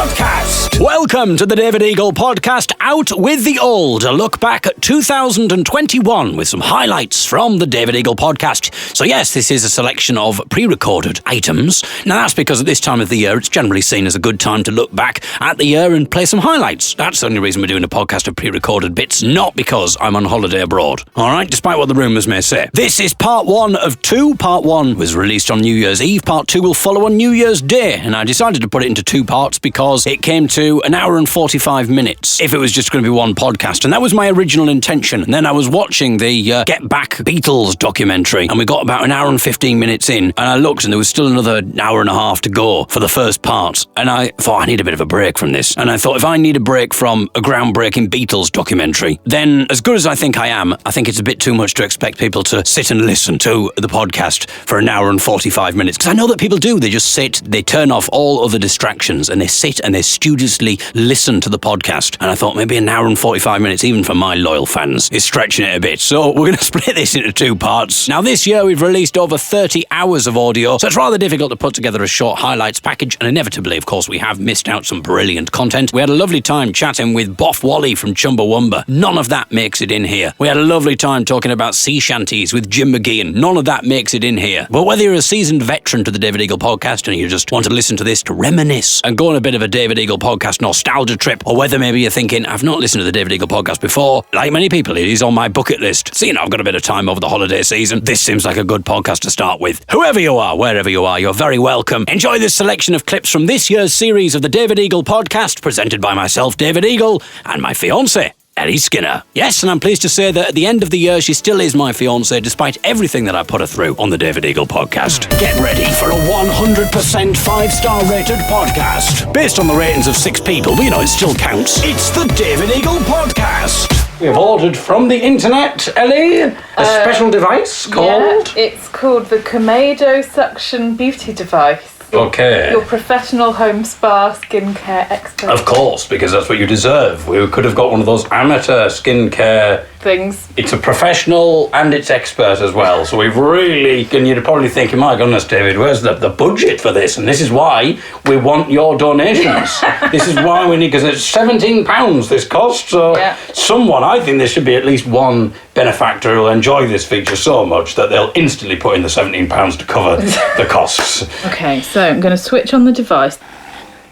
Podcast. Welcome to the David Eagle Podcast, Out with the Old, a look back at 2021 with some highlights from the David Eagle Podcast. So yes, this is a selection of pre-recorded items. Now that's because at this time of the year, it's generally seen as a good time to look back at the year and play some highlights. That's the only reason we're doing a podcast of pre-recorded bits, not because I'm on holiday abroad. All right, despite what the rumours may say. This is part one of two. Part one was released on New Year's Eve. Part two will follow on New Year's Day, and I decided to put it into two parts because it came to an hour and 45 minutes if it was just going to be one podcast, and that was my original intention. And then I was watching the Get Back Beatles documentary, and we got about an hour and 15 minutes in, and I looked and there was still another hour and a half to go for the first part, and I thought I need a bit of a break from this. And I thought if I need a break from a groundbreaking Beatles documentary, then as good as I think I am, I think it's a bit too much to expect people to sit and listen to the podcast for an hour and 45 minutes, because I know that people do. They just sit, they turn off all other distractions, and they sit and they studiously listen to the podcast. And I thought maybe an hour and 45 minutes, even for my loyal fans, is stretching it a bit. So we're going to split this into two parts. Now this year we've released over 30 hours of audio, so it's rather difficult to put together a short highlights package, and inevitably, of course, we have missed out some brilliant content. We had a lovely time chatting with Boff Wally from Chumbawamba. None of that makes it in here. We had a lovely time talking about sea shanties with Jim McGeehan. None of that makes it in here. But whether you're a seasoned veteran to the David Eagle Podcast and you just want to listen to this to reminisce and go on a bit of a David Eagle Podcast nostalgia trip, or whether maybe you're thinking, I've not listened to the David Eagle Podcast before, like many people, it is on my bucket list. So, I've got a bit of time over the holiday season. This seems like a good podcast to start with. Whoever you are, wherever you are, you're very welcome. Enjoy this selection of clips from this year's series of the David Eagle Podcast, presented by myself, David Eagle, and my fiancée, Ellie Skinner. Yes, and I'm pleased to say that at the end of the year, she still is my fiancée, despite everything that I put her through on the David Eagle Podcast. Get ready for a 100% 5-star rated podcast. Based on the ratings of 6 people, but it still counts. It's the David Eagle Podcast. We've ordered from the internet, Ellie, a special device called... Yeah, it's called the Komodo Suction Beauty Device. Okay. Your professional home spa skincare expert. Of course, because that's what you deserve. We could have got one of those amateur skincare things. It's a professional and it's expert as well. So we've really, and you're probably thinking, my goodness, David, where's the budget for this? And this is why we want your donations. This is why we need, because it's £17 this cost. So someone, I think there should be at least one benefactor who will enjoy this feature so much that they'll instantly put in the £17 to cover the costs. Okay, so I'm going to switch on the device.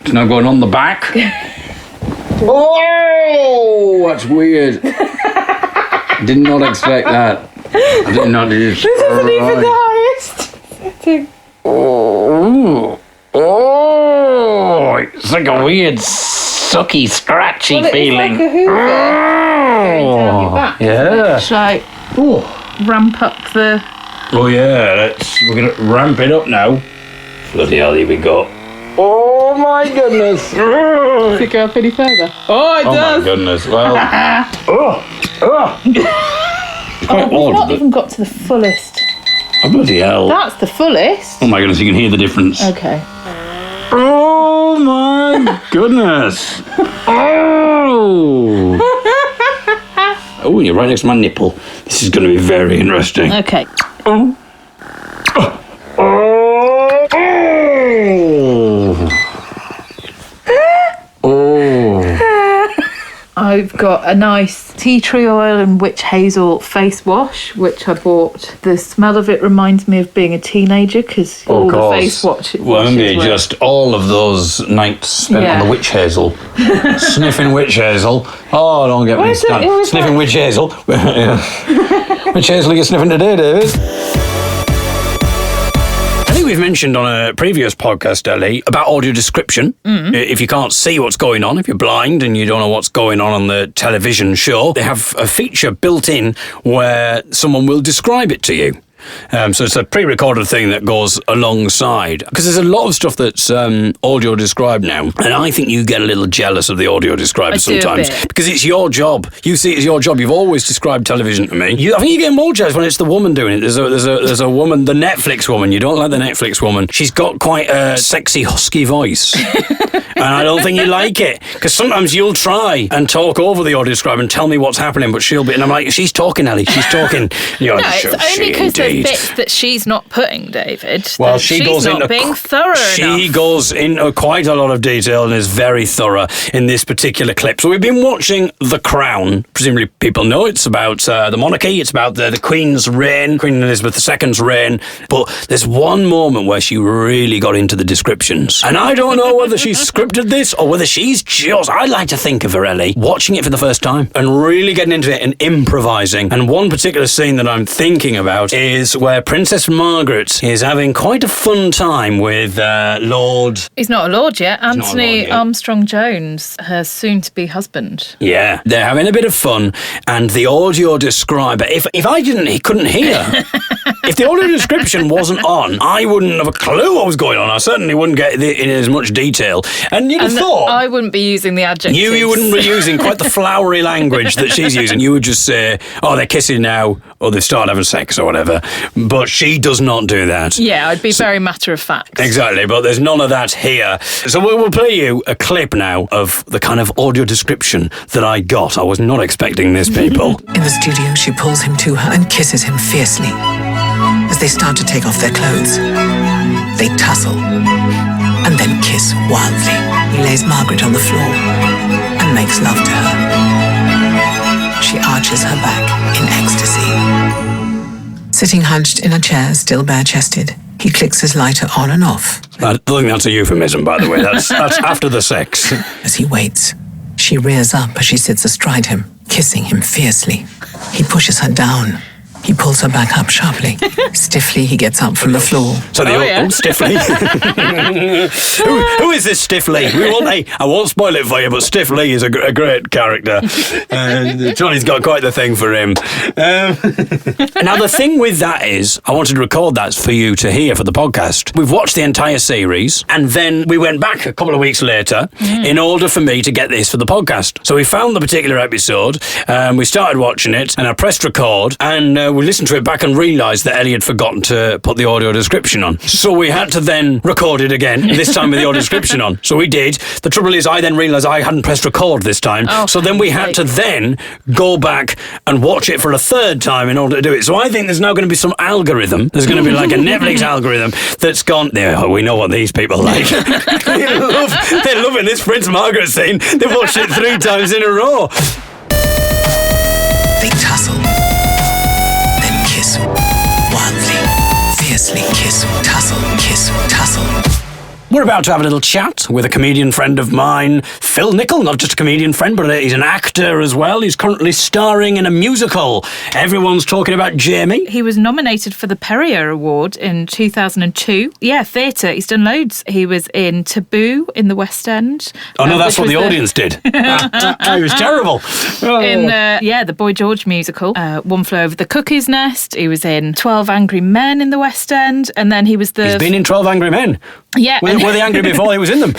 It's now going on the back. Oh, that's weird. Did not expect that. I did not. This isn't even the highest setting. Oh, it's like a weird, sucky, scratchy feeling. It's like a Hoover. Down your back, yeah. Should I ramp up the... Oh yeah, we're going to ramp it up now. Bloody hell, here we go. Oh my goodness. Does it go up any further? Oh, it does. Oh my goodness, well. We've not even got to the fullest. Oh bloody hell. That's the fullest. Oh my goodness, you can hear the difference. Okay. Oh my goodness. Oh. Oh, you're right next to my nipple. This is going to be very interesting. Okay. Oh. I've got a nice tea tree oil and witch hazel face wash, which I bought. The smell of it reminds me of being a teenager, because all the face washes. Well, maybe just all of those nights spent on the witch hazel. Sniffing witch hazel. Oh, don't get me started. Sniffing witch hazel. Which hazel are you sniffing today, David? I think we've mentioned on a previous podcast, Ellie, about audio description. If you can't see what's going on, if you're blind and you don't know what's going on the television show, they have a feature built in where someone will describe it to you. So it's a pre-recorded thing that goes alongside, because there's a lot of stuff that's audio described now, and I think you get a little jealous of the audio described sometimes, because it's your job. You see it as your job. You've always described television to me. I think you get more jealous when it's the woman doing it. There's a woman, the Netflix woman. You don't like the Netflix woman. She's got quite a sexy husky voice. And I don't think you like it, because sometimes you'll try and talk over the audio describe and tell me what's happening, but she'll be, and I'm like, she's talking, Ellie, she's talking. No, it's only because there's indeed. bits that she's not putting, David. Well, she's not being thorough enough. She goes into quite a lot of detail and is very thorough in this particular clip. So we've been watching The Crown. Presumably people know it's about the monarchy. It's about the Queen's reign, Queen Elizabeth II's reign. But there's one moment where she really got into the descriptions. And I don't know whether she's scripted this or whether she's just... I like to think of her, Ellie, watching it for the first time and really getting into it and improvising. And one particular scene that I'm thinking about is where Princess Margaret is having quite a fun time with Lord... He's not a lord yet. Anthony Armstrong-Jones, her soon-to-be husband. Yeah, they're having a bit of fun, and the audio describer... If he couldn't hear... If the audio description wasn't on, I wouldn't have a clue what was going on. I certainly wouldn't get it in as much detail. And you'd have thought... I wouldn't be using the adjectives. You wouldn't be using quite the flowery language that she's using. You would just say, oh, they're kissing now, or they've started having sex, or whatever. But she does not do that. Yeah, I'd be very matter of fact. Exactly, but there's none of that here. So we'll play you a clip now of the kind of audio description that I got. I was not expecting this, people. In the studio, she pulls him to her and kisses him fiercely. As they start to take off their clothes, they tussle and then kiss wildly. He lays Margaret on the floor and makes love to her. She arches her back in ecstasy. Sitting hunched in a chair, still bare-chested, he clicks his lighter on and off. I don't think that's a euphemism, by the way. That's after the sex. As he waits, she rears up as she sits astride him, kissing him fiercely. He pushes her down. He pulls her back up sharply. Stiffly, he gets up from the floor. So Stiffly. who is this Stiffly? I won't spoil it for you, but Stiffly is a great character. Johnny's got quite the thing for him. Now, the thing with that is, I wanted to record that for you to hear for the podcast. We've watched the entire series, and then we went back a couple of weeks later in order for me to get this for the podcast. So we found the particular episode, we started watching it, and I pressed record, and we listened to it back and realised that Ellie had forgotten to put the audio description on. So we had to then record it again, this time with the audio description on. So we did. The trouble is, I then realised I hadn't pressed record this time. So then we had to then go back and watch it for a third time in order to do it. So I think there's now going to be some algorithm. There's going to be like a Netflix algorithm that's gone, we know what these people like. They're loving this Prince Margaret scene. They've watched it 3 times in a row. They tussle. Wildly, fiercely kiss, tussle, kiss, tussle. We're about to have a little chat with a comedian friend of mine, Phil Nichol. Not just a comedian friend, but he's an actor as well. He's currently starring in a musical. Everyone's talking about Jamie. He was nominated for the Perrier Award in 2002. Yeah, theatre. He's done loads. He was in Taboo in the West End. Oh, no, that's what the audience did. It was terrible. In, the Boy George musical. One Flew Over the Cuckoo's Nest. He was in 12 Angry Men in the West End. And then he was He's been in 12 Angry Men. Yeah. Were they angry before he was in them?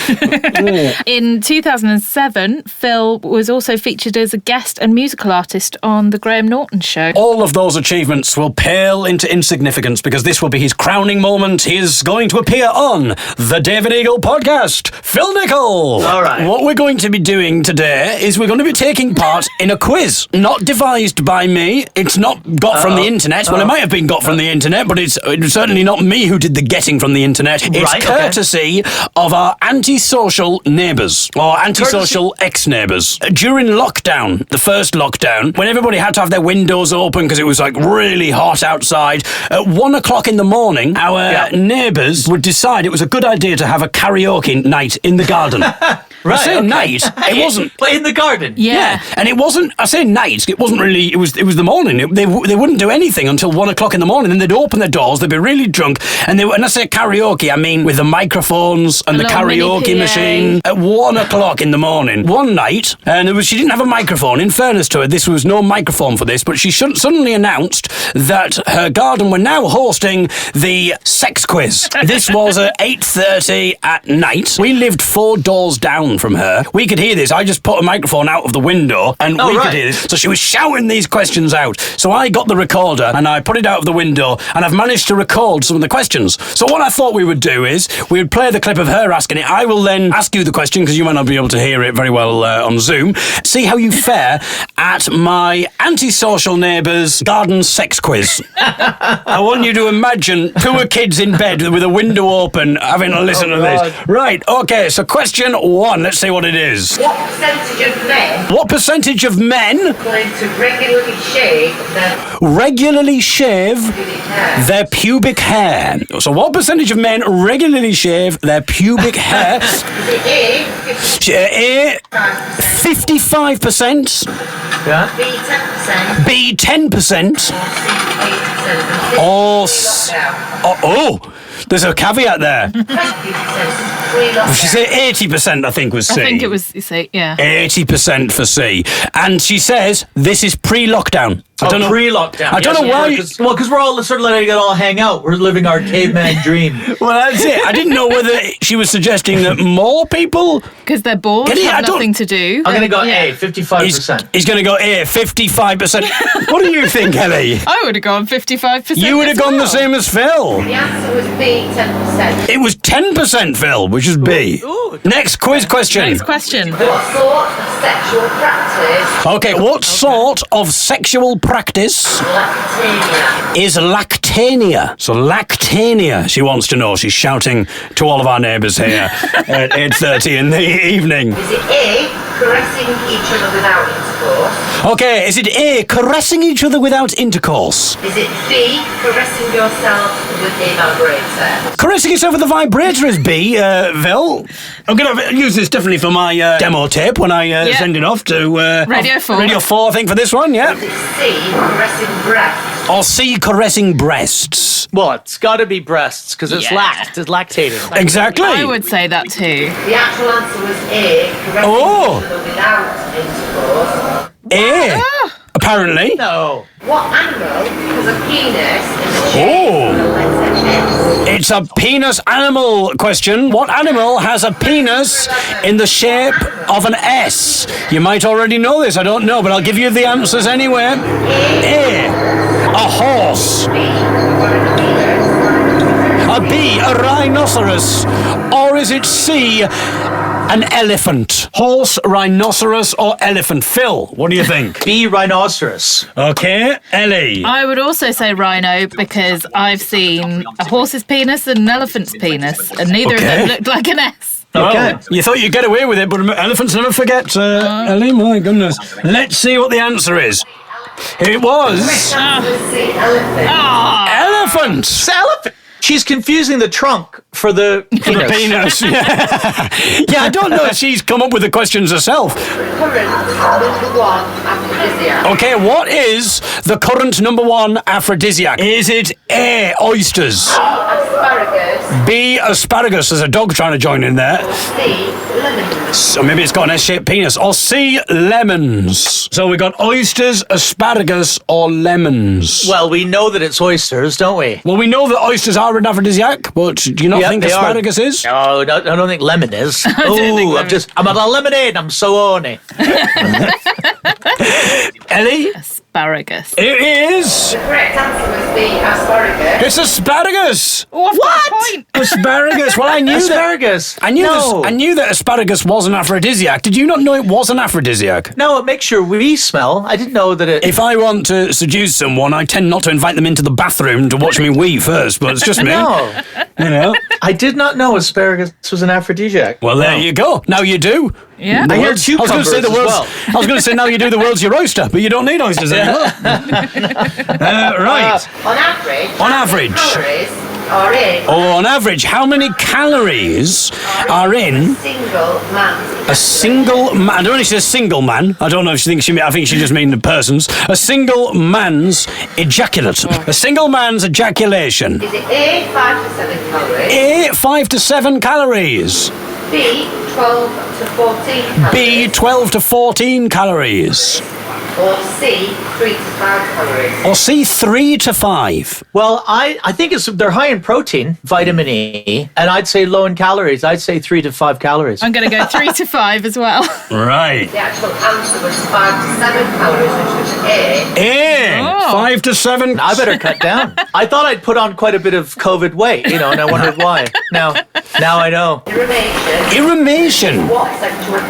In 2007, Phil was also featured as a guest and musical artist on The Graham Norton Show. All of those achievements will pale into insignificance because this will be his crowning moment. He is going to appear on the David Eagle podcast. Phil Nichol. All right. What we're going to be doing today is we're going to be taking part in a quiz. Not devised by me. It's not got from the internet. Well, it might have been got from the internet, but it's certainly not me who did the getting from the internet. It's courtesy of our antisocial neighbours, or antisocial ex-neighbours. During lockdown, the first lockdown, when everybody had to have their windows open because it was like really hot outside, at 1 o'clock in the morning, our neighbours would decide it was a good idea to have a karaoke night in the garden. Right, I say night, it wasn't... Play in the garden. Yeah. And it wasn't, I say night, it wasn't really, it was the morning. They wouldn't do anything until 1 o'clock in the morning, then they'd open their doors, they'd be really drunk, and when I say karaoke, I mean with the microphones and the karaoke machine at 1 o'clock in the morning. One night, and she didn't have a microphone. In fairness to her, this was no microphone for this, but she suddenly announced that her garden were now hosting the sex quiz. This was at 8:30 at night. We lived 4 doors down from her. We could hear this. I just put a microphone out of the window and we could hear this. So she was shouting these questions out. So I got the recorder and I put it out of the window and I've managed to record some of the questions. So what I thought we would do is we would play play the clip of her asking it. I will then ask you the question, because you might not be able to hear it very well on Zoom. See how you fare at my antisocial neighbours garden sex quiz. I want you to imagine two kids in bed with a window open having a listen to this. Right, okay, so question 1. Let's see what it is. What percentage of men What percentage of men going to regularly shave their their pubic hair? So what percentage of men regularly shave their pubic hair? A, 55%. Yeah. B 10%, B, 10%. or There's a caveat there. She said 80%, I think, was C. I think it was C, yeah. 80% for C. And she says this is pre-lockdown. I don't know. Pre-lockdown. I don't know why. Because we're all sort of letting it all hang out. We're living our caveman dream. Well, that's it. I didn't know whether she was suggesting that more people... Because they're bored, have nothing to do. I'm going to go A, 55%. He's going to go A, 55%. What do you think, Ellie? I would have gone 55%. You would have gone the same as Phil. The answer was B, 10%. It was 10%, Phil, which is B. Ooh. Next quiz question. Next question. What sort of sexual practice Okay, what sort of sexual practice lactania? is lactania? So lactania, she wants to know. She's shouting to all of our neighbours here at 8:30 in the evening. Is it A, caressing each other without intercourse? Okay, is it A, caressing each other without intercourse? Is it B, caressing yourself with a vibrator? Caressing yourself with a vibrator is B, Phil. I'm going to use this definitely for my demo tape when I send it off to... Radio 4. Radio 4, I think, for this one, yeah. Is it C, caressing breasts? Or C, caressing breasts. Well, it's got to be breasts because it's Yeah. it's lactating. Exactly. I would say that too. The actual answer was A, caressing Oh. each other without intercourse. A, apparently. No. What animal has a penis in the Oh. shape of a letter S? It's a penis animal question. What animal has a penis in the shape of an S? You might already know this, I don't know, but I'll give you the answers anyway. A, a horse. A B, a rhinoceros. Or is it C, an elephant? Horse, rhinoceros, or elephant? Phil, what do you think? B, rhinoceros. Okay, Ellie. I would also say rhino because I've seen a horse's penis and an elephant's penis, and neither Okay. of them looked like an S. Okay. Well, you thought you'd get away with it, but elephants never forget, Ellie. My goodness. Let's see what the answer is. It was Answer was C, elephant. elephant. It's elephant. She's confusing the trunk for the For the penis. Yeah, I don't know if she's come up with the questions herself. Current number 1 aphrodisiac. Okay, what is the current number 1 aphrodisiac? Is it A, oysters? Asparagus. B, asparagus? There's a dog trying to join in there. C, lemons. So maybe it's got an S-shaped penis. Or C, lemons. So we got oysters, asparagus, or lemons. Well, we know that it's oysters, don't we? Well, we know that oysters are an aphrodisiac, but do you not Yep, think they are. asparagus is? No, I don't think lemon is. think Oh, lemon- I'm at a lemonade. I'm so horny. Ellie? Asparagus. It is. The correct answer was B, asparagus. It's asparagus. What? Asparagus. Well, I knew that. Asparagus. I knew no. this. I knew that asparagus was an aphrodisiac. Did you not know it was an aphrodisiac? No, it makes your wee smell. I didn't know that it. If I want to seduce someone, I tend not to invite them into the bathroom to watch me wee first, but it's just me. No, You know? I did not know asparagus was an aphrodisiac. Well, there you go. Now you do. Yeah. The I hear world's- I was going to say the cucumbers as world's. I was going to say now you do the world's your oyster, but you don't need oysters anymore. Right. On average. On how average. many Calories are in On average, how many calories are in single man's a single man? I don't know if she says single man. I don't know if she thinks I think she just means the persons. A single man's ejaculate. A single man's ejaculation. Is it A, 5 to 7 calories? A, 5 to 7 calories. B, 12 to 14 calories? B, 12 to 14 calories. Or C, 3 to 5 calories? Or C, 3 to 5. Well, I think they're high in protein, vitamin E, and I'd say low in calories. I'd say 3 to 5 calories. I'm going to go 3 to 5 as well. Right. The actual answer was 5 to 7 calories, which was A. A, Oh. 5 to 7. I better cut down. I thought I'd put on quite a bit of COVID weight, and I wondered why. Now, Now I know. Irrumation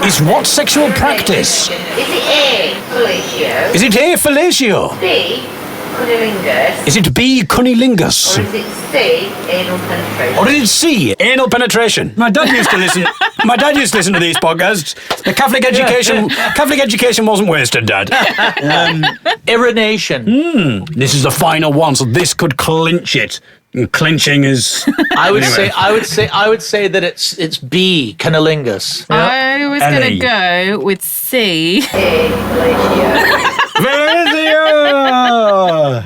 is what sexual Is practice? it A, fellatio? Is it A, fellatio? B, cunnilingus? Is it B, cunnilingus? Or is it C, anal penetration? Or is it C, anal penetration? My dad used to listen. My dad used to listen to these podcasts. The Catholic education wasn't wasted, Dad. Urination. This is the final one, so this could clinch it. And clinching is. I would say that it's B, cunnilingus. I was going Ellie. to go with C. A, fellatio.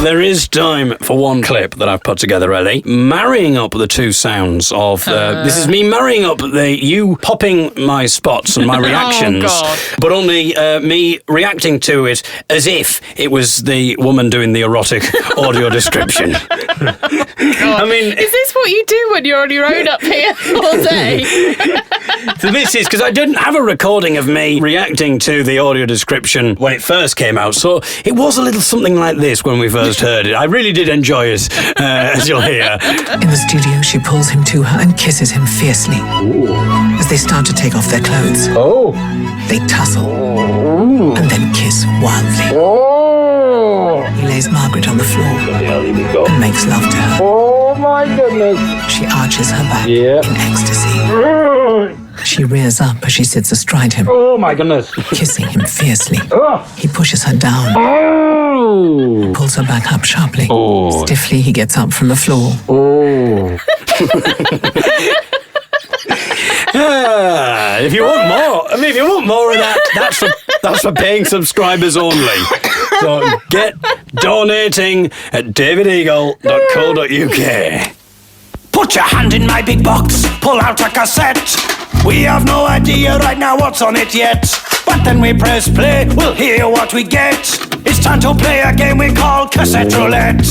There is time for one clip that I've put together, Ellie. Marrying up the two sounds of... this is me marrying up you popping my spots and my reactions, God. but only me reacting to it as if it was the woman doing the erotic audio description. I mean... Is this what you do when you're on your own up here all day? So this is because I didn't have a recording of me reacting to the audio description when it first came out, so it was a little something like this when we first heard it. I really did enjoy it, as you'll hear. In the studio, she pulls him to her and kisses him fiercely. As they start to take off their clothes, they tussle and then kiss wildly. He lays Margaret on the floor and makes love to her. Oh my goodness. She arches her back in ecstasy. She rears up as she sits astride him, Oh my goodness. kissing him fiercely. He pushes her down, pulls her back up sharply. Stiffly, he gets up from the floor. If you want more of that, that's for paying subscribers only. So get donating at davideagle.co.uk. Put your hand in my big box, pull out a cassette. We have no idea right now what's on it yet. But then we press play, we'll hear what we get. It's time to play a game we call Cassette Roulette.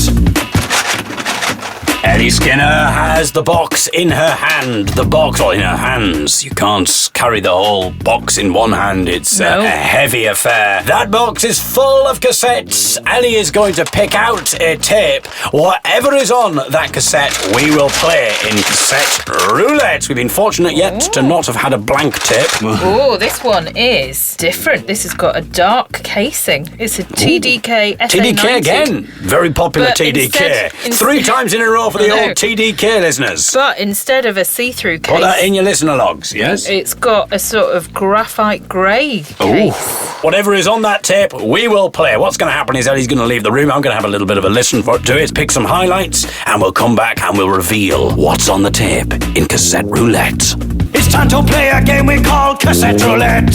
Ellie Skinner has the box in her hand. The box, or in her hands. You can't carry the whole box in one hand. It's a heavy affair. That box is full of cassettes. Ellie is going to pick out a tape. Whatever is on that cassette, we will play in Cassette Roulette. We've been fortunate yet to not have had a blank tape. Oh, this one is different. This has got a dark casing. It's a TDK SA90. TDK again. Very popular But TDK. instead- 3 times in a row for the I know. old TDK listeners. But instead of a see-through case, Put that in your listener logs, yes? it's got a sort of graphite grey case. Whatever is on that tape, we will play. What's going to happen is Ellie's going to leave the room. I'm going to have a little bit of a listen to it, pick some highlights, and we'll come back and we'll reveal what's on the tape in Cassette Roulette. It's time to play a game we call Cassette Roulette.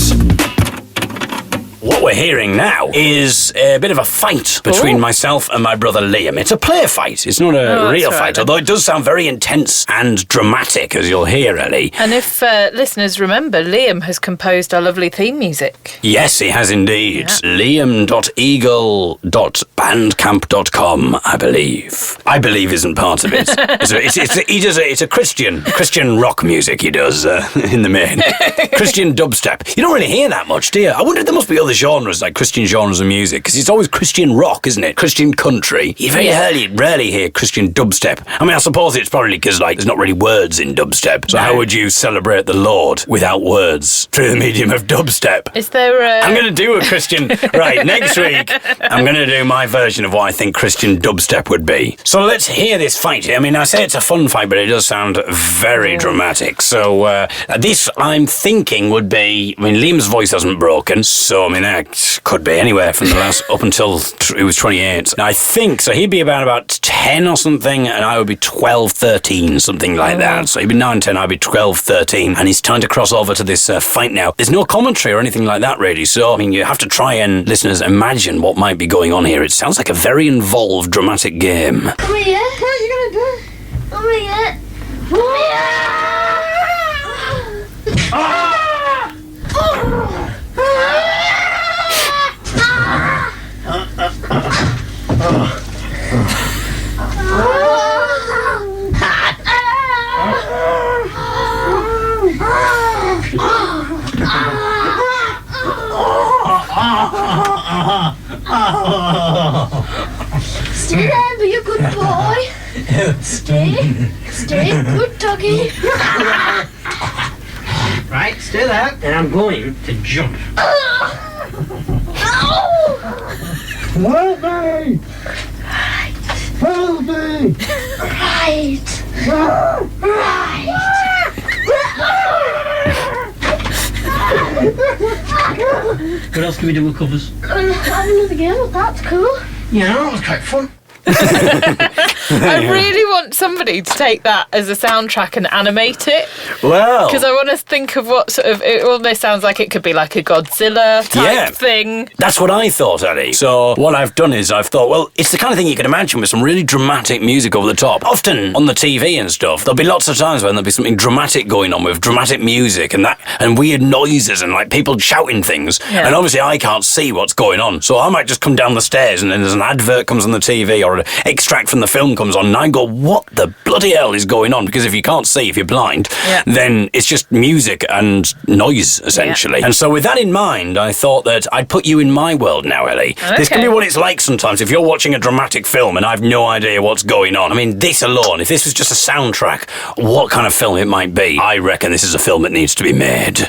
What we're hearing now is a bit of a fight between myself and my brother Liam. It's a play fight. It's not a real right, fight, then. although it does sound very intense and dramatic, as you'll hear, Ellie. And if listeners remember, Liam has composed our lovely theme music. Yes, he has indeed. Liam.eagle.bandcamp.com, I believe. I believe isn't part of it. It's a Christian rock music he does in the main. Christian dubstep. You don't really hear that much, do you? I wonder if there must be other genres, like Christian genres of music, because it's always Christian rock, isn't it? Christian country. You very rarely hear Christian dubstep. I mean, I suppose it's probably because, there's not really words in dubstep. So how would you celebrate the Lord without words through the medium of dubstep? Is there I'm going to do a Christian... Right, next week, I'm going to do my version of what I think Christian dubstep would be. So let's hear this fight. I mean, I say it's a fun fight, but it does sound very dramatic. So this, I'm thinking, would be... I mean, Liam's voice hasn't broken, so, I mean, that could be anywhere from the last... up until he was 28. I think, so he'd be about 10 or something, and I would be 12, 13, something like that. So he'd be 9, 10, I'd be 12, 13, and he's trying to cross over to this fight now. There's no commentary or anything like that, really, so, I mean, you have to try and, listeners, imagine what might be going on here. It sounds like a very involved, dramatic game. Come here. What are you going to do? Come here. Come here. Stay there, be a good boy. Stay. Good doggy. Right, stay there. And I'm going to jump. Help me! Help me! Right. What else can we do with covers? Have another game. That's cool. Yeah, that was quite fun. I really want somebody to take that as a soundtrack and animate it. Well, Because I want to think of what sort of... It almost sounds like it could be like a Godzilla type thing. that's what I thought, Ellie. So what I've done is I've thought, well, it's the kind of thing you can imagine with some really dramatic music over the top. Often on the TV and stuff, there'll be lots of times when there'll be something dramatic going on with dramatic music and weird noises and like people shouting things. Yeah. And obviously I can't see what's going on. So I might just come down the stairs and then there's an advert comes on the TV or an extract from the film comes on and I go, what the bloody hell is going on? Because if you can't see, if you're blind, then it's just music and noise, essentially. Yeah. And so with that in mind, I thought that I'd put you in my world now, Ellie. Okay. This can be what it's like sometimes if you're watching a dramatic film and I've no idea what's going on. I mean, this alone, if this was just a soundtrack, what kind of film it might be, I reckon this is a film that needs to be made.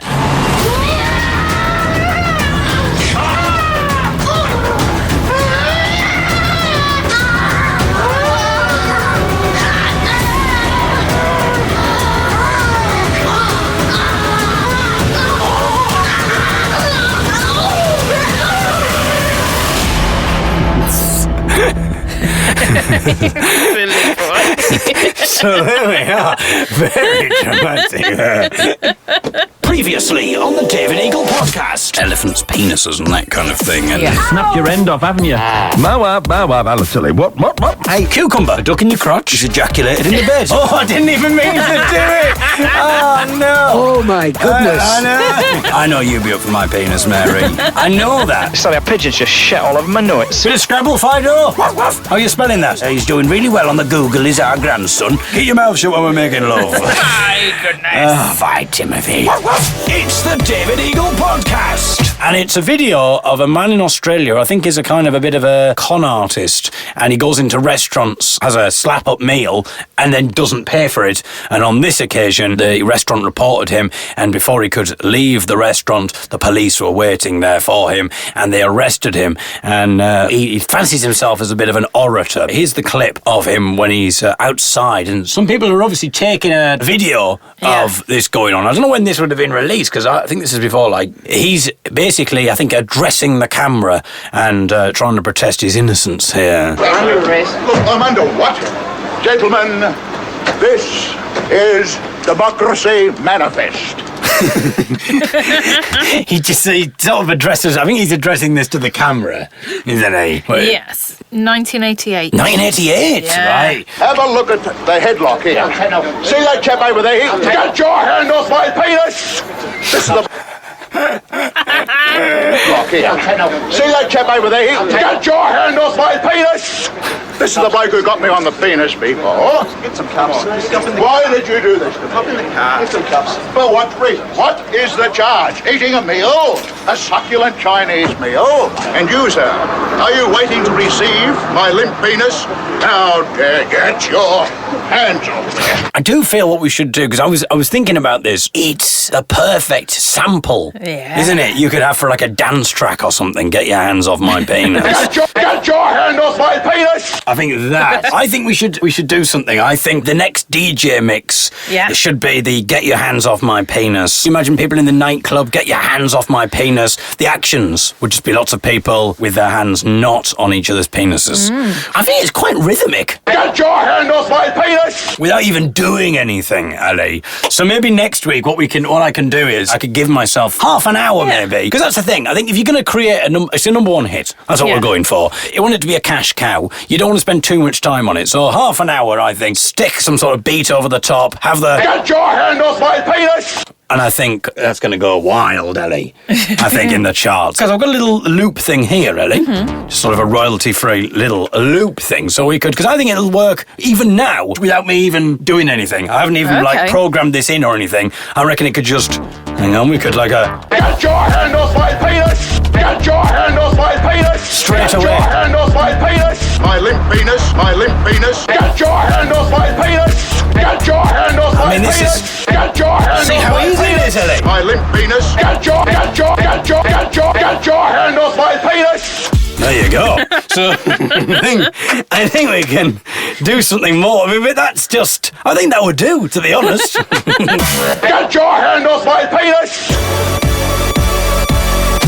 Silly boy. So there we are. Very dramatic. Previously on the David Eagle podcast. Elephants' penises and that kind of thing. And Snapped your end off, haven't you? Silly. What? hey, cucumber, a duck in your crotch. He's ejaculated in the bed. Oh, I didn't even mean to do it. Oh, no. Oh, my goodness. I know. I know you'd be up for my penis, Mary. I know that. Sorry, a pigeon's just shit all over my nuts. Bit of Scrabble, Fido. How are you spelling that? He's doing really well on the Google. Is our grandson. Keep your mouth shut when we're making love. My goodness. Oh, fine, Timothy. It's the David Eagle podcast. And it's a video of a man in Australia, I think is a kind of a bit of a con artist. And he goes into restaurants, has a slap-up meal, and then doesn't pay for it. And on this occasion, the restaurant reported him. And before he could leave the restaurant, the police were waiting there for him. And they arrested him. And he fancies himself as a bit of an orator. Here's the clip of him when he's outside. And some people are obviously taking a video of this going on. I don't know when this would have been released, because I think this is before, like, he's basically, I think, addressing the camera and trying to protest his innocence here. Look, I'm under what? Gentlemen, this is Democracy Manifest. he sort of addresses, I think he's addressing this to the camera, isn't he? Yes, 1988. 1988, right. Have a look at the headlock here. See that chap over there? Get your hand off my penis! This is the headlock here. See that chap over there? Get your hand off my penis! This is the bloke who got me on the penis before. Get some cups. Why did you do this to me? Pop in the car. Get some cups. For what reason? What is the charge? Eating a meal? A succulent Chinese meal? And you, sir, are you waiting to receive my limp penis? Now, get your hands off me. I do feel what we should do, because I was thinking about this. It's a perfect sample, isn't it? You could have for like a dance track or something. Get your hands off my penis. Get your hand off my penis! I think we should do something. I think the next DJ mix should be the get your hands off my penis. Imagine people in the nightclub, get your hands off my penis. The actions would just be lots of people with their hands not on each other's penises. I think it's quite rhythmic. Get your hand off my penis! Without even doing anything, Ali. So maybe next week what I can do is I could give myself half an hour maybe. Because that's the thing. I think if you're going to create it's a number one hit. That's what we're going for. You want it to be a cash cow. You don't want to spend too much time on it. So half an hour, I think. Stick some sort of beat over the top. Have the Get your hand off my penis! And I think that's going to go wild, Ellie. I think in the charts. Because I've got a little loop thing here, Ellie. Just sort of a royalty-free little loop thing. So we could, because I think it'll work even now without me even doing anything. I haven't even programmed this in or anything. I reckon it could just, hang on, we could like a... Get your hand off my penis! Get your hand off my penis! Straight away. Get your hand off my penis! My limp penis! My limp penis! Get your hand off my penis! Get your hand off my penis! This is... Get your hand See off how my easy it is, Ellie? My limp penis! Get your hand off my penis! There you go. So I think we can do something more. I mean, that's just... I think that would do, to be honest. Get your hand off my penis!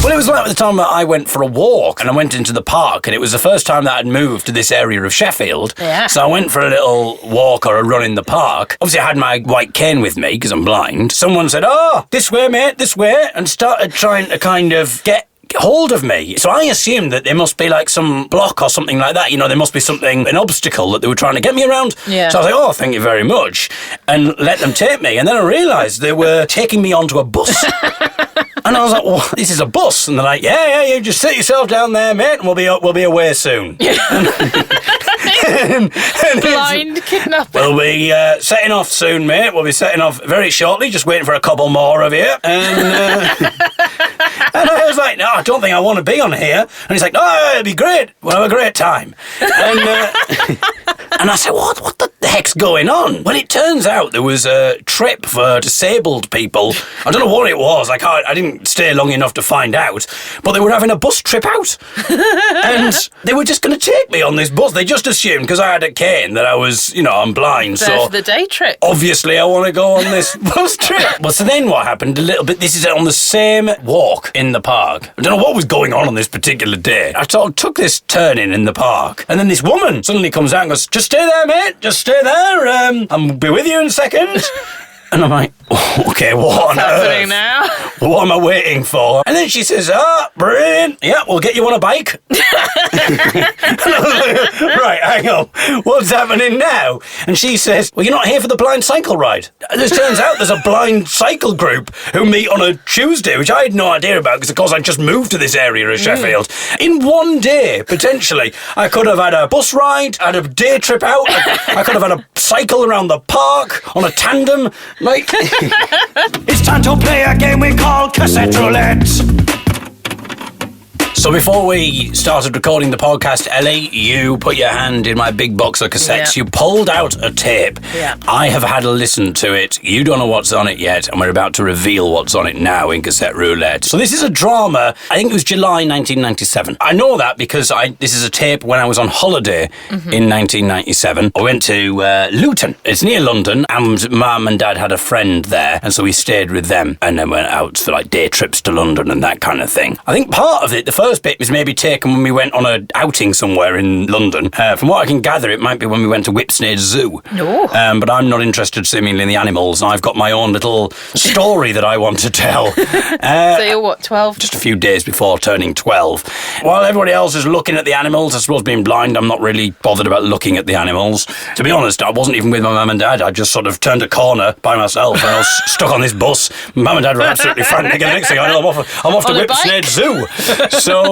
Well, it was like the time that I went for a walk and I went into the park, and it was the first time that I'd moved to this area of Sheffield. Yeah. So I went for a little walk or a run in the park. Obviously, I had my white cane with me because I'm blind. Someone said, "Oh, this way, mate, this way," and started trying to kind of get hold of me. So I assumed that there must be like some block or something like that. You know, there must be something, an obstacle that they were trying to get me around. Yeah. So I was like, "Oh, thank you very much," and let them take me. And then I realised they were taking me onto a bus. And I was like, "Well, this is a bus." And they're like, yeah, you just sit yourself down there, mate, and we'll be away soon. and Blind kidnapper. We'll be setting off soon, mate. We'll be setting off very shortly, just waiting for a couple more of you. And and I was like, "No, I don't think I want to be on here." And he's like, "No, it'll be great. We'll have a great time." And and I said, what the heck's going on? Well, it turns out there was a trip for disabled people. I don't know what it was. I didn't stay long enough to find out. But they were having a bus trip out. And they were just going to take me on this bus. They just assumed, because I had a cane, that I was, I'm blind. There so for the day trip. Obviously, I want to go on this bus trip. Well, so then what happened a little bit, this is on the same walk in the park. I don't know what was going on this particular day. I sort of took this turning in the park, and then this woman suddenly comes out and goes, "Just stay there, mate. Just stay there. I'll be with you in a second." And I'm like, "Okay, what on earth? Now? What am I waiting for?" And then she says, "Brilliant. Yeah, we'll get you on a bike." And I was like, "Right, hang on. What's happening now?" And she says, "Well, you're not here for the blind cycle ride." And it turns out there's a blind cycle group who meet on a Tuesday, which I had no idea about because, of course, I just moved to this area of Sheffield. In one day, potentially, I could have had a bus ride, had a day trip out, I could have had a cycle around the park on a tandem. Like, it's time to play a game we call Cassette Roulette. So before we started recording the podcast, Ellie, you put your hand in my big box of cassettes. Yeah. You pulled out a tape. Yeah. I have had a listen to it. You don't know what's on it yet, and we're about to reveal what's on it now in Cassette Roulette. So this is a drama. I think it was July 1997. I know that because this is a tape when I was on holiday in 1997. I went to Luton. It's near London, and Mum and Dad had a friend there, and so we stayed with them, and then went out for like day trips to London and that kind of thing. I think part of it, the first bit was maybe taken when we went on an outing somewhere in London. From what I can gather, it might be when we went to Whipsnade Zoo. No. But I'm not interested seemingly in the animals, and I've got my own little story that I want to tell. So you're what, 12? Just a few days before turning 12. While everybody else is looking at the animals, I suppose being blind, I'm not really bothered about looking at the animals. To be honest, I wasn't even with my mum and dad. I just sort of turned a corner by myself and I was stuck on this bus. Mum and dad were absolutely frantic, and the next thing I know, I'm off to Whipsnade Zoo. So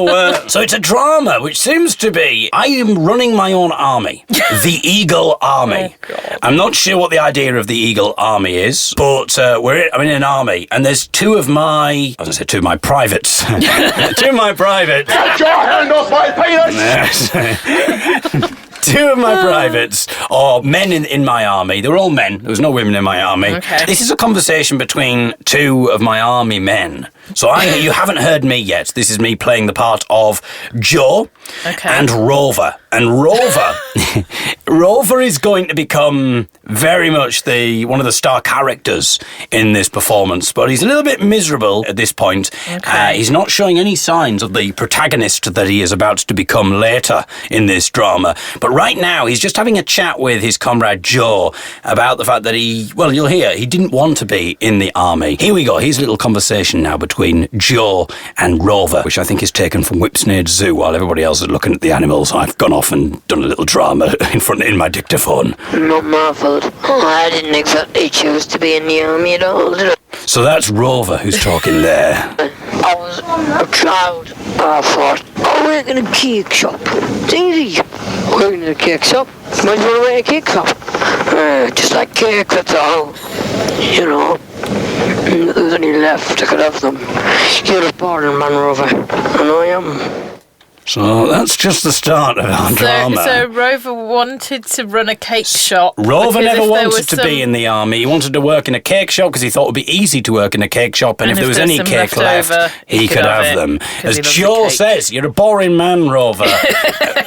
it's a drama, which seems to be, I am running my own army. The Eagle Army. Oh, I'm not sure what the idea of the Eagle Army is, but I'm in an army, and there's two of my privates. Two of my privates. Get your hand off my penis! Two of my privates are men in my army. They were all men. There was no women in my army. Okay. This is a conversation between two of my army men. So you haven't heard me yet. This is me playing the part of Joe and Rover. And Rover is going to become very much one of the star characters in this performance, but he's a little bit miserable at this point. Okay. He's not showing any signs of the protagonist that he is about to become later in this drama. But right now, he's just having a chat with his comrade Joe about the fact that you'll hear, he didn't want to be in the army. Here we go. Here's a little conversation now between Joe and Rover, which I think is taken from Whipsnade Zoo while everybody else is looking at the animals. I've gone off and done a little drama in my dictaphone. Not my fault. I didn't exactly choose to be in the army at all, did I? So that's Rover who's talking there. I was a child. I thought, I work in a cake shop. It's easy. Working in a cake shop. Might as well work in a cake shop. Just like cake, that's all. You know. If there was any left, I could have them. You're a born man, Rover. And I am. So that's just the start of our drama. So Rover wanted to run a cake shop. Rover never wanted to be in the army. He wanted to work in a cake shop because he thought it would be easy to work in a cake shop, and if there was any cake left, he could have them. As Joe says, you're a boring man, Rover.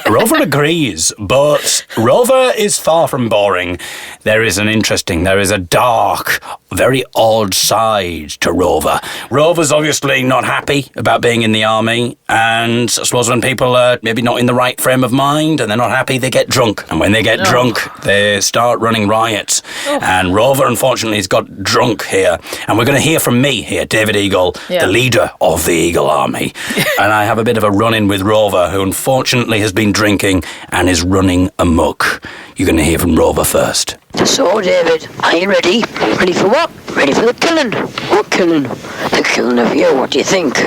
Rover agrees, but Rover is far from boring. There is a dark, very odd side to Rover. Rover's obviously not happy about being in the army, and I suppose when people are maybe not in the right frame of mind and they're not happy, they get drunk. And when they get drunk, they start running riots. And Rover, unfortunately, has got drunk here. And we're going to hear from me here, David Eagle, the leader of the Eagle Army. And I have a bit of a run-in with Rover, who unfortunately has been drinking and is running amok. You're going to hear from Rover first. So, David, are you ready? Ready for what? Ready for the killing. What killing? The killing of you, what do you think?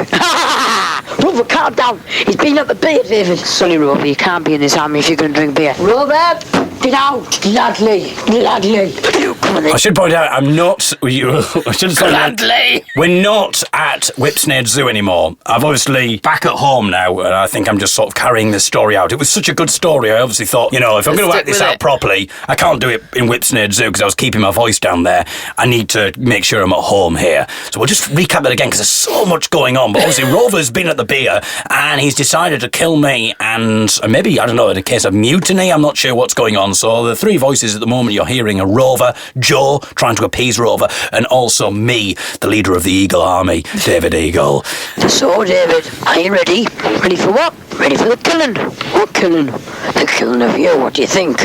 Rover, calm down. He's been up a beer, David. Sonny, Rover, you can't be in this army if you're going to drink beer. Rover, get out. Gladly. Come on then. I should point out, I'm not... I should say that we're not at Whipsnade Zoo anymore. I've obviously back at home now, and I think I'm just sort of carrying this story out. It was such a good story, I obviously thought, if I'm going to act this out properly, I can't do it in Whipsnade Zoo because I was keeping my voice down there. I need to make sure I'm at home here. So we'll just recap that again because there's so much going on. But obviously Rover's been at the beer and he's decided to kill me, and maybe, I don't know, in a case of mutiny, I'm not sure what's going on. So the three voices at the moment you're hearing are Rover, Joe, trying to appease Rover, and also me, the leader of the Eagle Army, David Eagle. So, David, are you ready? Ready for what? Ready for the killing. What killing? The killing of you, what do you think?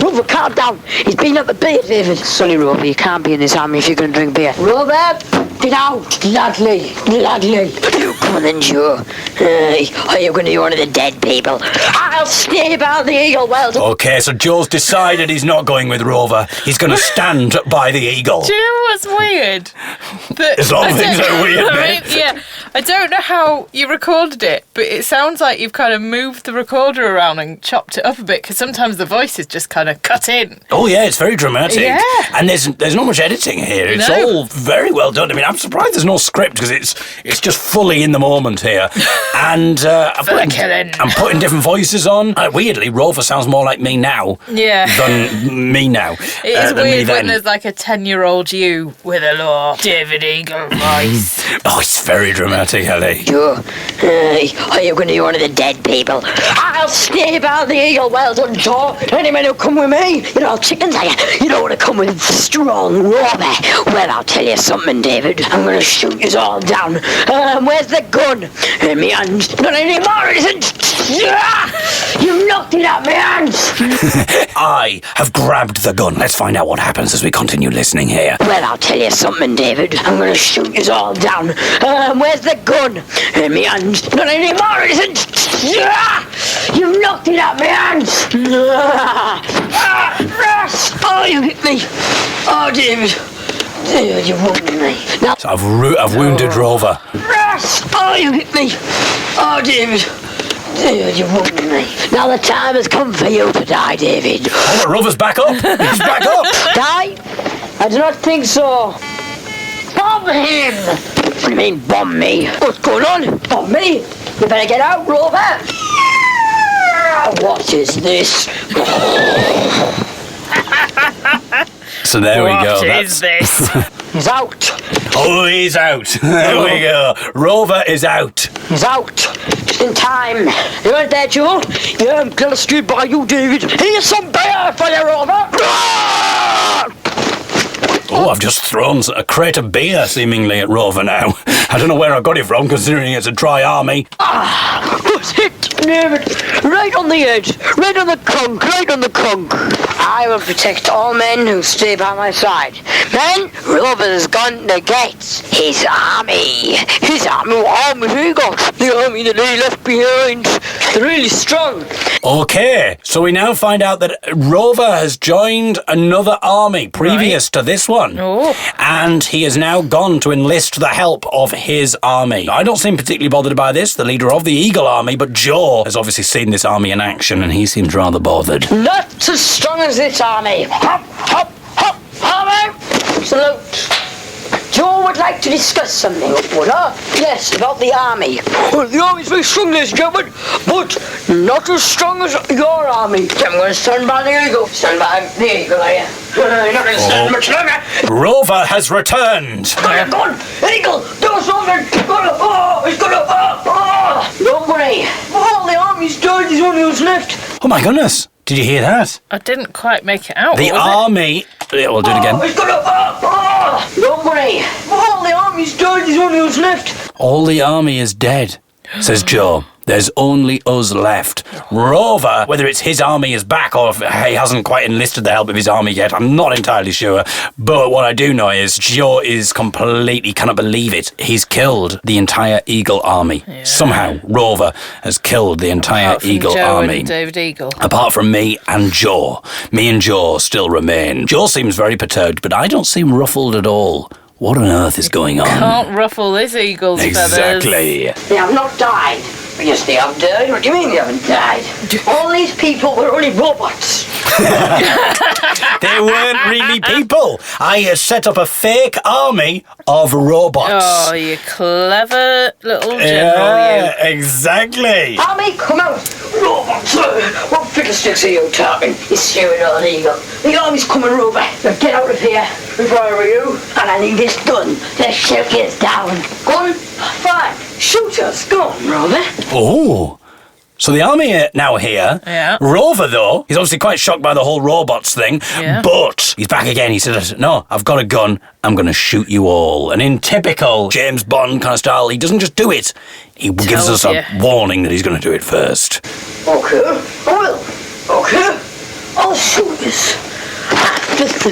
Rover, calm down. He's been up a beer, David. Sonny, Rover, you can't be in this army if you're going to drink beer. Rover, get out. Gladly. Come on then, Joe. Are you going to be one of the dead people? I'll snip out the Eagle, well done. Okay, so Joe's decided he's not going with Rover. He's going to stand by the Eagle. Do you know what's weird? As long as things are weird, yeah. I don't know how you recorded it, but it sounds like you've kind of moved the recorder around and chopped it up a bit, because sometimes the voice is just kind of cut in. Oh yeah, it's very dramatic. Yeah. And there's not much editing here. It's all very well done. I mean, I'm surprised there's no script because it's just fully in the moment here. And I'm putting different voices on. Weirdly, Rover sounds more like me now than me now. It is weird when there's like a 10-year-old you with a low David Eagle voice. Oh, it's very dramatic, Ellie. Joe, are you going to be one of the dead people? I'll snip out the Eagle, well done, Joe. Any men who come with me, you're all chickens, are you? You don't want to come with strong Rover. Well, I'll tell you something, David. I'm going to shoot you all down. Where's the gun? In my hand. Not anymore, it isn't. You knocked it out my hands. I have grabbed the gun. Let's find out what happens as we continue listening here. Well, I'll tell you something, David. I'm going to shoot you all down. Where's the gun? In my hand. Not anymore, it isn't. You knocked it out my hands. Oh, you hit me. Oh, David. David, you wounded me. Now, so I've wounded Rover. Oh, you hit me. Oh, David. David, you wounded me. Now the time has come for you to die, David. Oh, Rover's back up. He's back up. Die? I do not think so. Bomb him! What do you mean, bomb me? What's going on? Bomb me? You better get out, Rover. What is this? So there we go. What is this? He's out. Oh, he's out. There we go. Rover is out. He's out. Just in time. You weren't there, Joel? Yeah, I'm glad I stood by you, David. Here's some beer for you, Rover. Oh, I've just thrown a crate of beer, seemingly, at Rover now. I don't know where I got it from, considering it's a dry army. What's hit, David? Right on the edge. Right on the conch. Right on the conch. I will protect all men who stay by my side. Then, Rover has gone to get his army. His army, what army he got? The army that he left behind. They're really strong. Okay, so we now find out that Rover has joined another army previous to this one. Oh. And he has now gone to enlist the help of his army. I don't seem particularly bothered by this, the leader of the Eagle Army, but Joe has obviously seen this army in action and he seems rather bothered. Not as strong as this army. Hop, hop, hop, army! Salute. Joe would like to discuss something, would I? Yes, about the army. Well, the army's very strong, ladies and gentlemen, but not as strong as your army. I'm going to stand by the Eagle. Stand by the Eagle, are you? You're not going to stand much longer. Rover has returned. Go on, Eagle, do something. He's got to, Don't worry. All the army's died, there's only who's left. Oh my goodness, did you hear that? I didn't quite make it out. The army... We'll do it again. He's got to, don't worry. All the army's died, there's only who's left. All the army is dead, says Joe. There's only us left. Rover, whether it's his army is back or if he hasn't quite enlisted the help of his army yet, I'm not entirely sure. But what I do know is Joe is completely, cannot believe it. He's killed the entire Eagle army. Yeah. Somehow, Rover has killed the entire Eagle Joe army. And David Eagle. Apart from me and Joe. Me and Joe still remain. Joe seems very perturbed, but I don't seem ruffled at all. What on earth is going on? Can't ruffle this eagle's feathers. Exactly. They have not died. Yes, they have died. What do you mean they haven't died? All these people were only robots. They weren't really people. I set up a fake army of robots. Oh, you clever little general, yeah, exactly. Army, come out. Robots. What fiddlesticks are you talking? You stupid old Eagle. The army's coming over. Now get out of here before I were you. And I need this gun to shoot you down. Gun? Fine. Shoot us. Go on, Rover. Oh. So the army are now here. Yeah. Rover, though, he's obviously quite shocked by the whole robots thing. Yeah. But he's back again. He said, no, I've got a gun. I'm going to shoot you all. And in typical James Bond kind of style, he doesn't just do it. He gives us a warning that he's going to do it first. Okay. I will. Okay. I'll shoot this. After 3.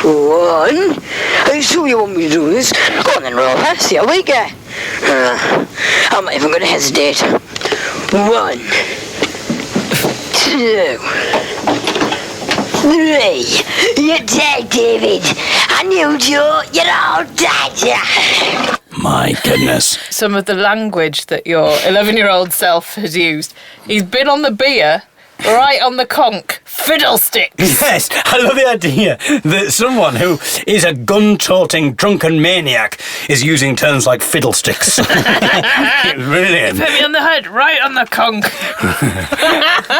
1. Are you sure you want me to do this? Go on then, Rover. See how we get. I'm not even going to hesitate. 1. 2. 3. You're dead, David. And you, Joe, you're all dead. My goodness. Some of the language that your 11-year-old self has used. He's been on the beer, right on the conch. Fiddlesticks. Yes, I love the idea that someone who is a gun-toting drunken maniac is using terms like fiddlesticks. Brilliant. Hit me on the head, right on the conch.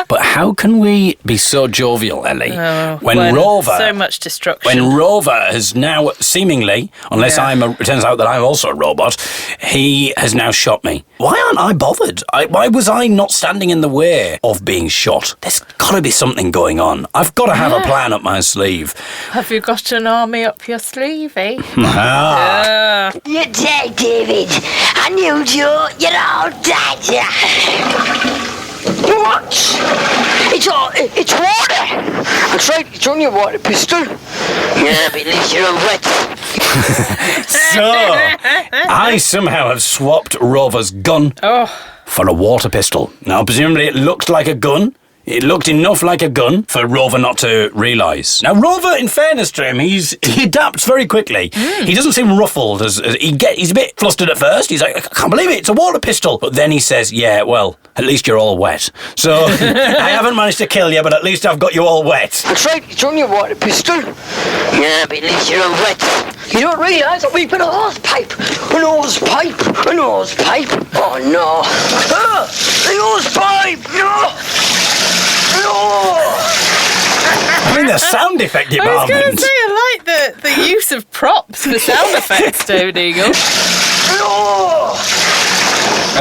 But how can we be so jovial, Ellie, when Rover... So much destruction. When Rover has now seemingly, unless it turns out that I'm also a robot, he has now shot me. Why aren't I bothered? Why was I not standing in the way of being shot? There's got to be something going on. I've got to have a plan up my sleeve. Have you got an army up your sleeve, eh? You're dead, David. And you, Joe, you're all dead. What? It's water. That's right, it's only a water pistol. Yeah, but at least you're all wet. So, I somehow have swapped Rover's gun for a water pistol. Now, presumably it looked like a gun. It looked enough like a gun for Rover not to realise. Now, Rover, in fairness to him, he adapts very quickly. He doesn't seem ruffled. He's a bit flustered at first. He's like, I can't believe it, it's a water pistol. But then he says, yeah, well, at least you're all wet. So, I haven't managed to kill you, but at least I've got you all wet. That's right, it's only a water pistol. Yeah, but at least you're all wet. You don't realise that we've got a hose pipe. An hose pipe. An hose pipe. Oh, no. The hose pipe. No. I mean, the sound effect department. I was going to say, I like the use of props for sound effects, David Eagle.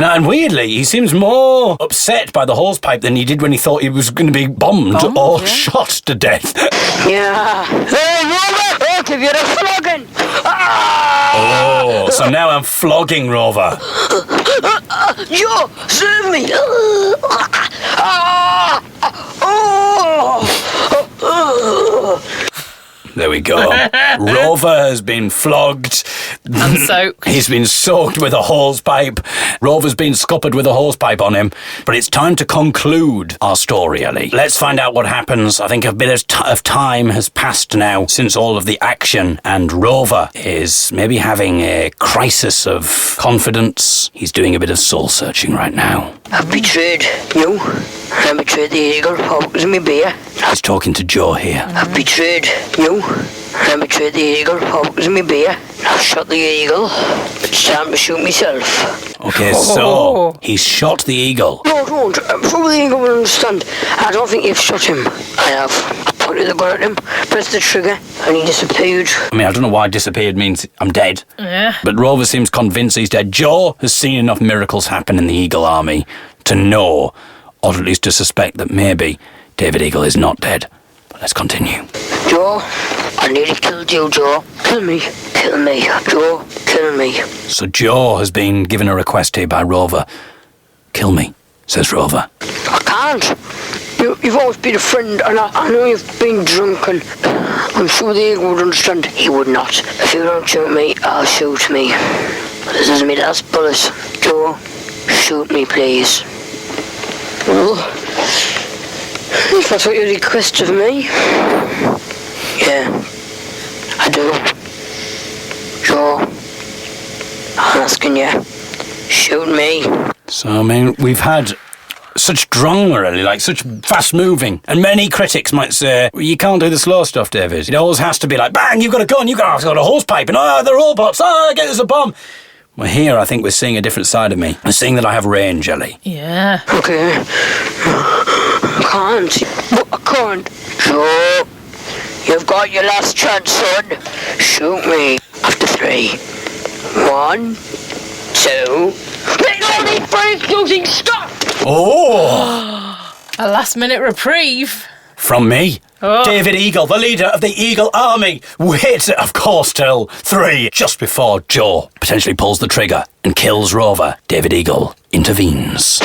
And weirdly, he seems more upset by the hosepipe than he did when he thought he was going to be bombed or shot to death. Yeah. Hey, Rover, I'll give you the flogging. Oh, so now I'm flogging Rover. Joe, save me. There we go. Rover has been flogged. And soaked. He's been soaked with a hose pipe. Rover's been scuppered with a hose pipe on him. But it's time to conclude our story, Ellie. Let's find out what happens. I think a bit of time has passed now since all of the action, and Rover is maybe having a crisis of confidence. He's doing a bit of soul searching right now. I've betrayed you. I betrayed the eagle. What was me beer? He's talking to Joe here. I've betrayed you. I betrayed the eagle. What was me beer? I've shot the eagle. It's time to shoot myself. Okay, so he's shot the eagle. No, don't. Probably the eagle will understand. I don't think you've shot him. I have. I pointed the gun at him, pressed the trigger, and he disappeared. I mean, I don't know why disappeared means I'm dead. Yeah. But Rover seems convinced he's dead. Joe has seen enough miracles happen in the Eagle Army to know, or at least to suspect, that maybe David Eagle is not dead. But let's continue. Joe, I nearly killed you, Joe. Kill me. Kill me. Joe, kill me. So Joe has been given a request here by Rover. Kill me, says Rover. I can't. You've always been a friend, and I know you've been drunk, and I'm sure the eagle would understand. He would not. If you don't shoot me, I'll shoot me. This is me last bullet. Joe, shoot me, please. Well, if that's what you request of me, yeah, I do. Joe, I'm asking you, shoot me. So, I mean, we've had such drama, really, like such fast moving. And many critics might say, well, you can't do the slow stuff, David. It always has to be like, bang, you've got a gun, you've got a hose pipe, and they're robots, there's a bomb. Well, here I think we're seeing a different side of me. We're seeing that I have range, Ellie. Yeah. Okay. I can't. Joe, you've got your last chance, son. Shoot me. After 3. 1, 2. Make all these brave using stuff! Oh! A last minute reprieve. From me, David Eagle, the leader of the Eagle Army. Wait, of course, till 3, just before Joe potentially pulls the trigger and kills Rover. David Eagle intervenes.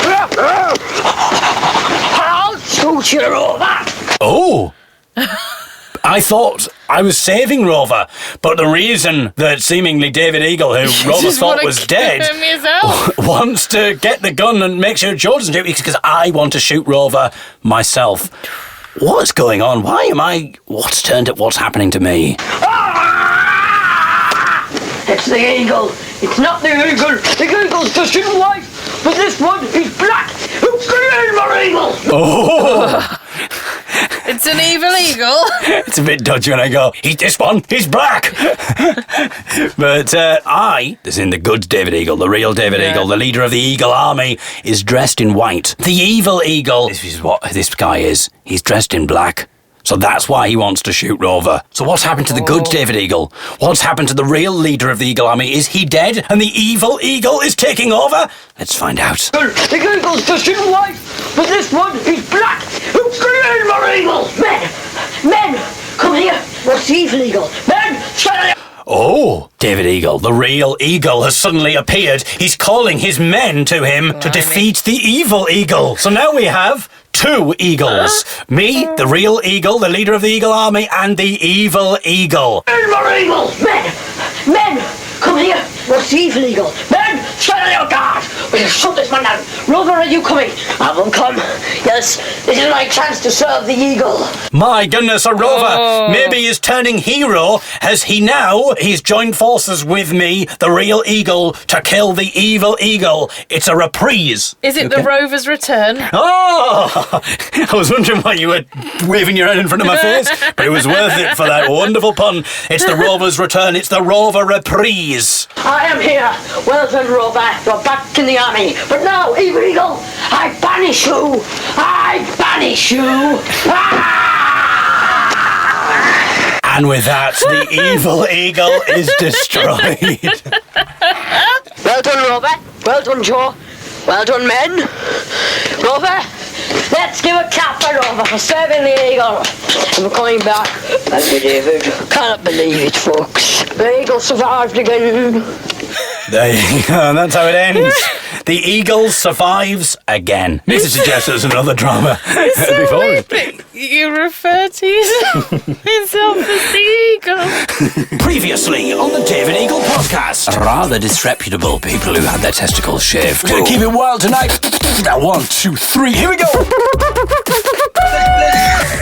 I'll shoot you, Rover! Oh! I thought I was saving Rover, but the reason that seemingly David Eagle, who Rover thought was dead, wants to get the gun and make sure Joe doesn't do it because I want to shoot Rover myself. What's going on? What's happening to me? It's the eagle. It's not the eagle. The eagle's just in white, but this one is black. Who's the eagle? Oh! It's an evil eagle. It's a bit dodgy when I go, he's black. But this is the good David Eagle, the real David Eagle, the leader of the Eagle Army, is dressed in white. The evil eagle, this is what this guy is. He's dressed in black. So that's why he wants to shoot Rover. So what's happened to the good David Eagle? What's happened to the real leader of the Eagle Army? Is he dead and the evil eagle is taking over? Let's find out. The eagle's just in white, but this one is black. Who's the eagle? Men, come here. What's the evil eagle? Men, shut up. Oh, David Eagle, the real eagle, has suddenly appeared. He's calling his men to him to defeat the evil eagle. So now we have 2 eagles. Me, the real eagle, the leader of the Eagle Army, and the evil eagle. Eagle! Men, come here. What's the evil eagle? Men, stand on your guard. We'll shoot this man down. Rover, are you coming? I will come. Yes, this is my chance to serve the eagle. My goodness, a Rover maybe is turning hero as he's joined forces with me, the real eagle, to kill the evil eagle. It's a reprise. Is it the Rover's return? Oh! I was wondering why you were waving your hand in front of my face, but it was worth it for that wonderful pun. It's the Rover's return. It's the Rover reprise. I am here. Well done, Rover. You're back in the army. But now, evil eagle, I banish you. And with that, the evil eagle is destroyed. Well done, Rover. Well done, Joe. Well done, men. Rover, let's give a clap for Rover for serving the eagle. I'm coming back. Thank you, David. Cannot believe it, folks. The eagle survived again. There you go, and that's how it ends. The eagle survives again. Makes it suggest there's another drama before it. You refer to yourself as the eagle. Previously on the David Eagle podcast. Rather disreputable people who had their testicles shaved. Gonna keep it wild tonight. Now 1, 2, 3, here we go.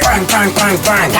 Bang, bang, bang, bang.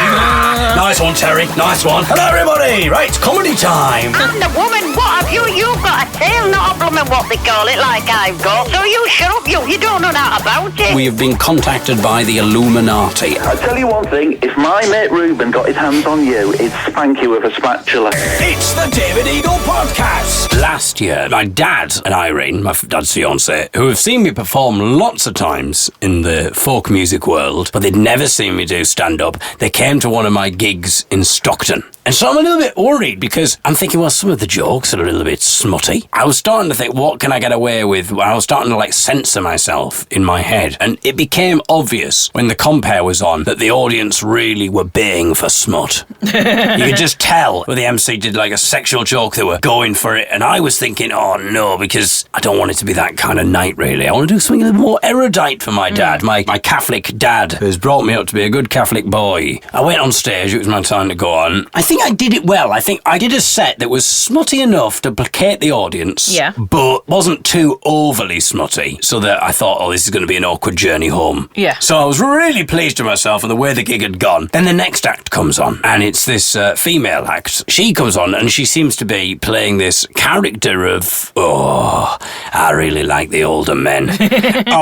Nice one, Terry. Nice one. Hello, everybody. Right, comedy time. I'm the woman. What have you? You've got a tail, not a blooming what they call it, like I've got. So you shut up, you don't know that about it. We have been contacted by the Illuminati. I'll tell you one thing, if my mate Ruben got his hands on you, he'd spank you with a spatula. It's the David Eagle podcast. Last year, my dad and Irene, my dad's fiancée, who have seen me perform lots of times in the folk music world, but they'd never seen me do stand-up, they came to one of my gigs in Stockton. And so I'm a little bit worried because I'm thinking, well, some of the jokes are a little bit smutty. I was starting to think, what can I get away with? I was starting to censor myself in my head. And it became obvious when the compare was on that the audience really were baying for smut. You could just tell when the MC did a sexual joke, they were going for it. And I was thinking, oh no, because I don't want it to be that kind of night, really. I want to do something a little more erudite for my dad, my Catholic dad, who's brought me up to be a good Catholic boy. I went on stage, it was my time to go on. I think I did it well. I think I did a set that was smutty enough to placate the audience, but wasn't too overly smutty, so that I thought, oh, this is going to be an awkward journey home. Yeah. So I was really pleased with myself and the way the gig had gone. Then the next act comes on, and it's this female act. She comes on, and she seems to be playing this character of, oh, I really like the older men. The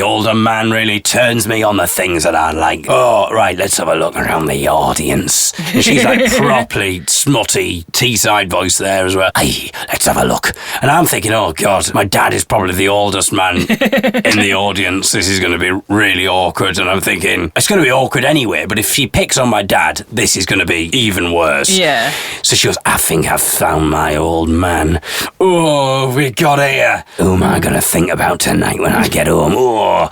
older man really turns me on the things that I like. Oh, right, let's have a look around the audience. And she's properly smutty Teesside voice there as well. Hey, let's have a look. And I'm thinking, oh God, my dad is probably the oldest man in the audience. This is going to be really awkward. And I'm thinking, it's going to be awkward anyway, but if she picks on my dad, this is going to be even worse. Yeah. So she goes, I think I've found my old man. Oh, we got here. Who am I going to think about tonight when I get home? Oh,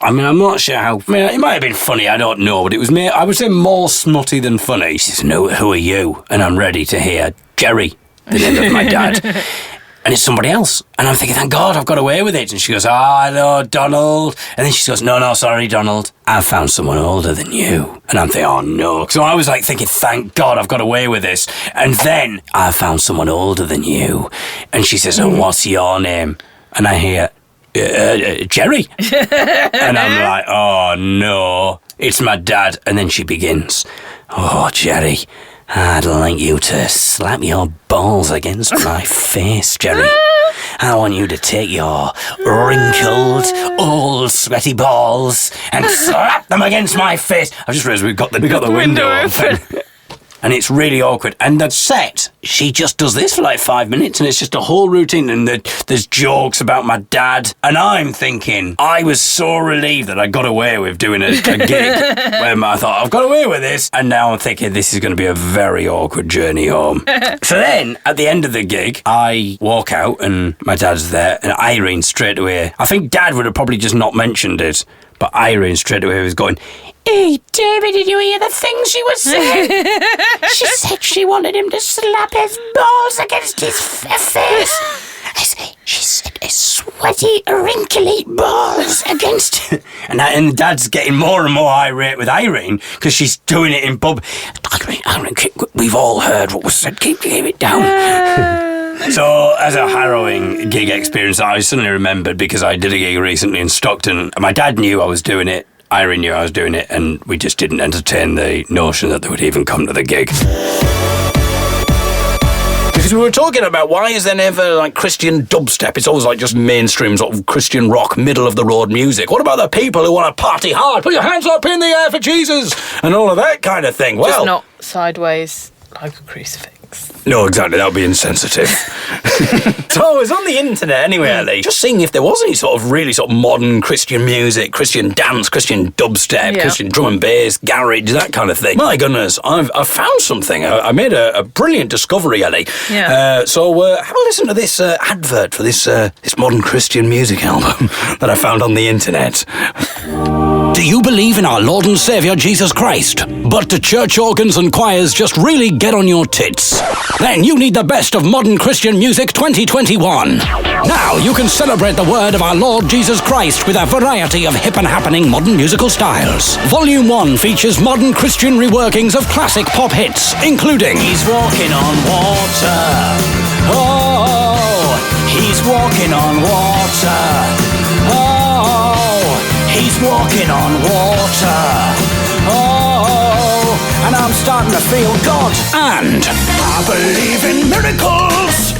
I mean, I'm not sure how. I mean, it might have been funny, I don't know, but it was I would say more smutty than funny. She says, no, who are you? And I'm ready to hear Jerry, the name of my dad. And it's somebody else. And I'm thinking, thank God, I've got away with it. And she goes, hello, Donald. And then she goes, no, sorry, Donald. I found someone older than you. And I'm thinking, oh, no. So I was thinking, thank God, I've got away with this. And then I found someone older than you. And she says, oh, what's your name? And I hear, Jerry. And I'm like, oh, no, it's my dad. And then she begins, oh, Jerry, I'd like you to slap your balls against my face, Jerry. I want you to take your wrinkled, old, sweaty balls and slap them against my face. I just realised we got the window open. And it's really awkward. And the set, she just does this for 5 minutes, and it's just a whole routine, and there's jokes about my dad. And I'm thinking, I was so relieved that I got away with doing a gig when I thought, I've got away with this. And now I'm thinking, this is going to be a very awkward journey home. So then, at the end of the gig, I walk out, and my dad's there, and Irene straight away, I think Dad would have probably just not mentioned it, but Irene straight away was going, hey, David, did you hear the things she was saying? She said she wanted him to slap his balls against his face. She said his sweaty, wrinkly balls against... And Dad's getting more and more irate with Irene because she's doing it in pub. Irene, we've all heard what was said. Keep it down. So, as a harrowing gig experience, I suddenly remembered because I did a gig recently in Stockton. My dad knew I was doing it. Irene knew I was doing it, and we just didn't entertain the notion that they would even come to the gig. Because we were talking about why is there never Christian dubstep? It's always just mainstream sort of Christian rock, middle of the road music. What about the people who want to party hard? Put your hands up in the air for Jesus and all of that kind of thing. Well, just not sideways like a crucifix. No, exactly. That would be insensitive. So I was on the internet anyway, Ellie, just seeing if there was any sort of really sort of modern Christian music, Christian dance, Christian dubstep, Christian drum and bass, garage, that kind of thing. My goodness, I've found something. I made a brilliant discovery, Ellie. Yeah. So have a listen to this advert for this modern Christian music album that I found on the internet. Do you believe in our Lord and Saviour Jesus Christ? But do church organs and choirs just really get on your tits? Then you need the best of modern Christian music 2021. Now you can celebrate the word of our Lord Jesus Christ with a variety of hip and happening modern musical styles. Volume 1 features modern Christian reworkings of classic pop hits, including He's walking on water. Oh, he's walking on water. Oh, he's walking on water. Oh, and I'm starting to feel God. And I believe in miracles.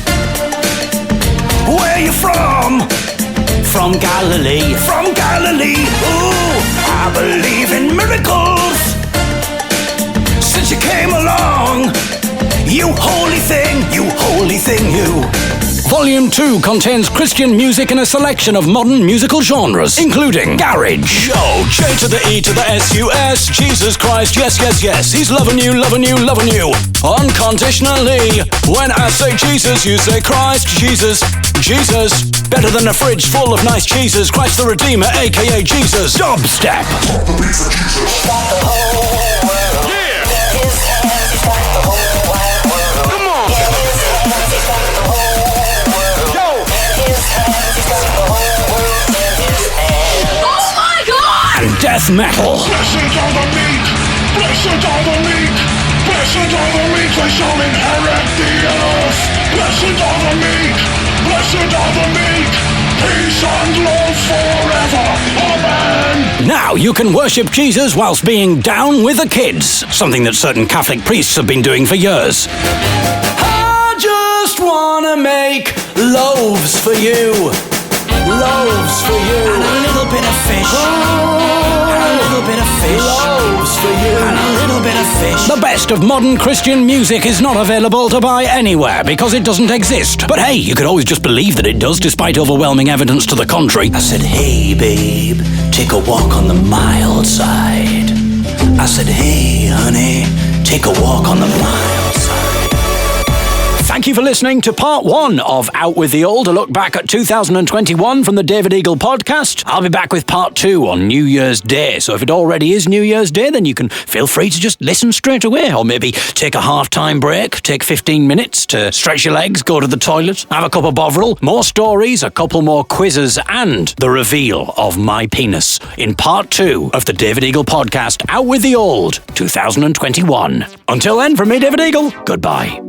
Where you from? From Galilee. From Galilee. Ooh, I believe in miracles. Since you came along, you holy thing, you holy thing, you. Volume 2 contains Christian music in a selection of modern musical genres, including garage. Yo, J to the E to the S-U-S, Jesus Christ, yes, yes, yes. He's loving you, loving you, loving you. Unconditionally. When I say Jesus, you say Christ, Jesus, Jesus. Better than a fridge full of nice cheeses. Christ the Redeemer, a.k.a. Jesus. Dubstep. And death metal. Blessed are the meek, blessed are the meek, blessed are the meek, they shall inherit the earth. Blessed are the meek, blessed are the meek, peace and love forever. Amen. Now you can worship Jesus whilst being down with the kids, something that certain Catholic priests have been doing for years. I just wanna make loaves for you. Loaves for you. And a little bit of fish. And a little bit of fish. Loaves for you. And a little bit of fish. The best of modern Christian music is not available to buy anywhere because it doesn't exist. But hey, you could always just believe that it does despite overwhelming evidence to the contrary. I said, hey babe, take a walk on the mild side. I said, hey honey, take a walk on the mild side. Thank you for listening to part 1 of Out With The Old, a look back at 2021 from the David Eagle podcast. I'll be back with part 2 on New Year's Day, so if it already is New Year's Day, then you can feel free to just listen straight away, or maybe take a half-time break, take 15 minutes to stretch your legs, go to the toilet, have a cup of Bovril, more stories, a couple more quizzes, and the reveal of my penis in part 2 of the David Eagle podcast, Out With The Old 2021. Until then, from me, David Eagle, goodbye.